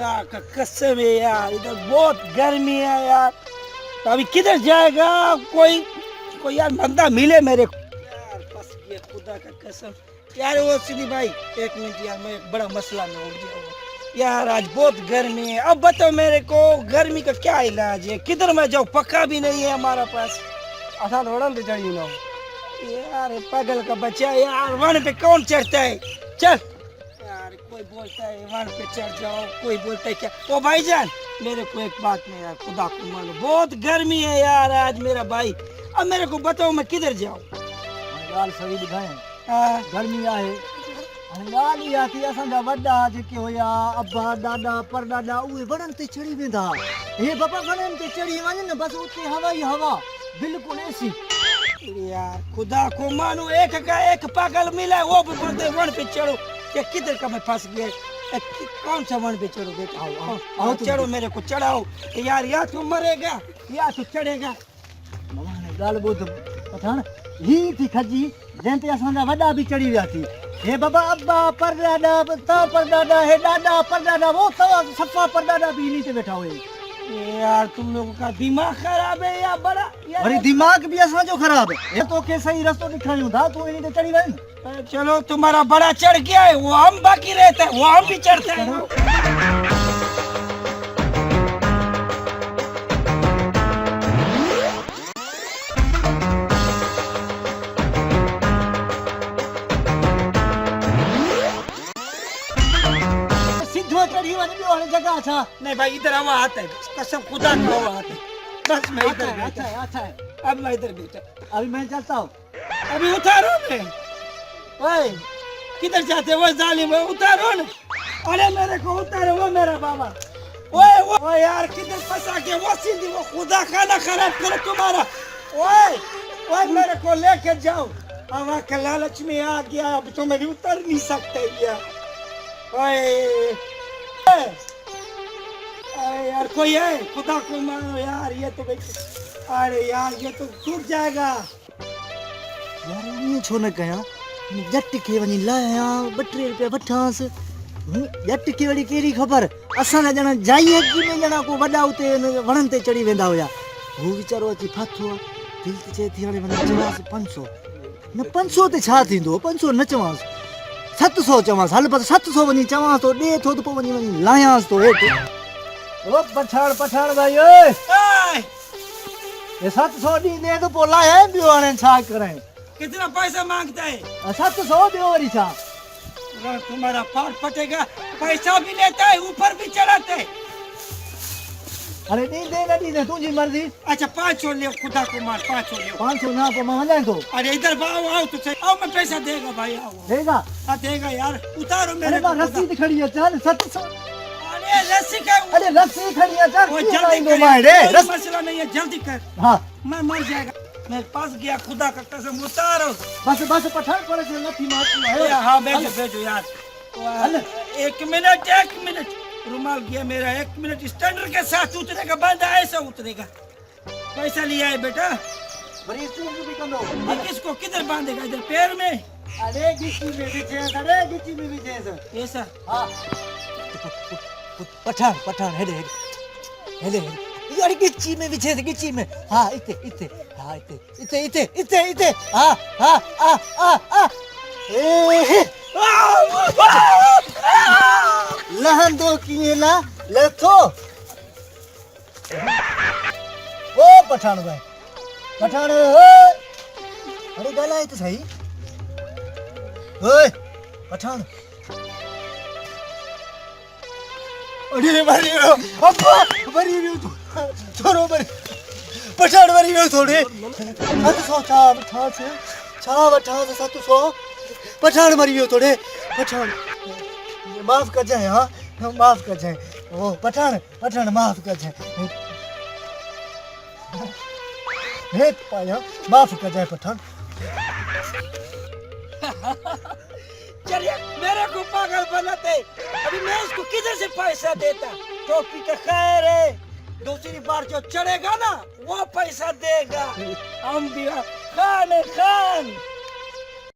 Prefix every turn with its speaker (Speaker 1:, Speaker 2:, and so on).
Speaker 1: खुदा का कसम है यार, इधर बहुत गर्मी है यार। तो अभी किधर जाएगा? कोई यार बंदा मिले मेरे को यार। फंस गया खुदा का कसम यार। वो सीधी भाई, एक मिनट यार, मैं एक बड़ा मसला में उलझ गया हूँ यार। आज बहुत गर्मी है। अब बताओ मेरे को, गर्मी का क्या इलाज है? किधर मैं जाऊँ? पक्का भी नहीं है हमारा पास।
Speaker 2: असां रोडन ते चढ़ी वञूं।
Speaker 1: यार पागल का बच्चा यार, वन पे कौन चढ़ता है? चल यार, कोई बोलता है वन पे चढ़ जाओ, कोई बोलता है क्या। ओ भाईजान, मेरे को एक बात नहीं यार, खुदा को मानो बहुत गर्मी है यार आज मेरा भाई। अब मेरे को बताओ मैं किधर जाऊँ?
Speaker 2: ॻाल्हि सही ॿुधायां,
Speaker 1: हाँ,
Speaker 2: गर्मी आहे। हाणे ॻाल्हि इहा थी, असांजा वॾा जेके हुया, अब्बा ॾाॾा परॾाॾा, उहे वणनि ते चढ़ी वेंदा। हे बाबा वणनि ते चढ़ी वञनि न, बसि उते हवा ई हवा, बिल्कुलु एसी।
Speaker 1: यार खुदा को मानो, एक का एक पागल मिला है, वो भी बोलते वन पे चढ़ो। ये किधर का मैं फंस गया? कौन सा वन पे चढ़ो बेटा? आओ चढ़ो, मेरे को चढ़ाओ यार। या तू मरेगा या तू चढ़ेगा।
Speaker 2: ॻाल्हि ॿुध पठाण, ही थी खजी जंहिं ते असांजा वॾा बि चढ़ी विया थी। हे बाबा अब्बा परॾाॾा, तव्हां परॾाॾा, हे ॾाॾा परॾाॾा, वो तव्हां सफ़ा परॾाॾा बि इन्हीं ते वेठा हुए।
Speaker 1: यार तुम लोगों का दिमाग खराब है या बड़ा यार।
Speaker 2: वरी दिमाग भी असांजो ख़राब है। ये तोखे सही रस्तो ॾेखारियूं था, तूं इन्हीं ते चढ़ी वञ।
Speaker 1: चलो, तुम्हारा बड़ा चढ़ गया है, वो हम बाकी रहते हैं, वो हम भी चढ़ते हैं।
Speaker 2: सिद्धो चढ़ी वञ, ॿियो हाणे जगह छा?
Speaker 1: नहीं भाई, इधर हवा आता है, कसम खुदा की हवा आता है। बस मैं इधर
Speaker 2: अच्छा
Speaker 1: बैठा।
Speaker 2: है, अच्छा है।
Speaker 1: अब मैं इधर बैठा।
Speaker 2: अभी मैं चलता हूँ।
Speaker 1: अभी उतारो ने। ओए, किधर जाते वो जालिम? उतारो ने। अरे मेरे को उतारो, वो मेरा बाबा। ओए यार, किधर फंसा के वो सीधी, वो खुदा खाना खराब करे तुम्हारा। ओए मेरे को लेके जाओ। हवा के लालच में आ गया, अब तो मैं उतर नहीं सकता यार। ओए यार, कोई है? खुदा को मानो यार, ये तो अरे यार, ये तो टूट जाएगा
Speaker 2: यार। ईअं छो न कयां, जट खे वञी लाहियां, 2-3 रुपया वठांसि। जट खे वरी कहिड़ी ख़बर, असांजा ॼणा जाई हकी में ॼणा को वॾा उते वणनि ते चढ़ी वेंदा हुया। हू वीचारो अची फाथो आहे, दिलि त चए थी हाणे वञी चवांसि 500। न 500 ते छा थींदो? 500 न चवांसि, 700 चवांसि। हल बसि 700 वञी चवांसि थो, ॾे थो त पोइ वञी लाहियांसि थो हेठि। ओ पठाण भाई, ओए ये 700 ॾींदे त पोइ लाहे, ॿियो हाणे छा करां?
Speaker 1: कितना पैसा मांगता है?
Speaker 2: 700 ॿियो वरी छा?
Speaker 1: तुम्हारा पार पटेगा। पैसा भी लेता है, ऊपर भी चढ़ाते है।
Speaker 2: अरे ॾींदे न ॾींदे तुंहिंजी मर्ज़ी।
Speaker 1: अच्छा 500 ले, खुदा को मार 500 ले।
Speaker 2: 500 ना, पोइ मां वञां थो।
Speaker 1: अरे इधर आओ तो सही। आओ, मैं पैसा देगा भाई, आओ।
Speaker 2: देगा?
Speaker 1: हाँ देगा यार, उतारो
Speaker 2: अरे
Speaker 1: मेरे
Speaker 2: मां
Speaker 1: को।
Speaker 2: रसीद खड़ी है, चल 700।
Speaker 1: अरे रस्सी का
Speaker 2: अरे रसीद खड़ी है, चल।
Speaker 1: वो
Speaker 2: कीअं
Speaker 1: जल्दी
Speaker 2: लाहींदो
Speaker 1: कर,
Speaker 2: मां हेॾे?
Speaker 1: कोई मसला नहीं है, जल्दी कर।
Speaker 2: हाँ
Speaker 1: मैं मर जाएगा। मैं फंस गया, खुदा का कसम, उतारो।
Speaker 2: बस पठाण पर से नथी मारती है।
Speaker 1: हाँ भेजो यार। एक मिनट, रुमाल गया मेरा। 1 मिनट, स्टैंडर्ड के साथ उतरेगा, बंदा ऐसा उतरेगा। पैसा लिया है बेटा।
Speaker 2: बड़ी स्टूल भी कंदो।
Speaker 1: ये किसको किधर बांधेगा? इधर पैर में?
Speaker 2: अरे गिच्ची में भी चेस, अरे गिच्ची में भी चेस।
Speaker 1: ऐसा?
Speaker 2: हाँ पठाण हेडे यार, गिच्ची में भी चेस, गिच्ची में। हाँ इते हाँ इते हाँ ए लहंदो कीअं ना लथो। ओ पठाण भाई, पठाण अरे ॻाल्हाए त सही। ओए पठाण, अरे मरी वियो अब्बा, मरी वियो छोरो, मरी पठाण मरी वियो थोड़े। 700 छा वठांसि? 700 पठाण मरी वियो थोड़े। पठाण माफ़ कजांइ, हाँ माफ़ कजांइ। ओ पठाण माफ़ कजांइ, हेठि पाया, माफ़ कजांइ पठाण।
Speaker 1: चलिए, मेरे को पागल बनाते। अभी मैं इसको किधर से पैसा देता? टोपी का खैर है, दूसरी बार जो चढ़ेगा ना वो पैसा देगा। हम भी खान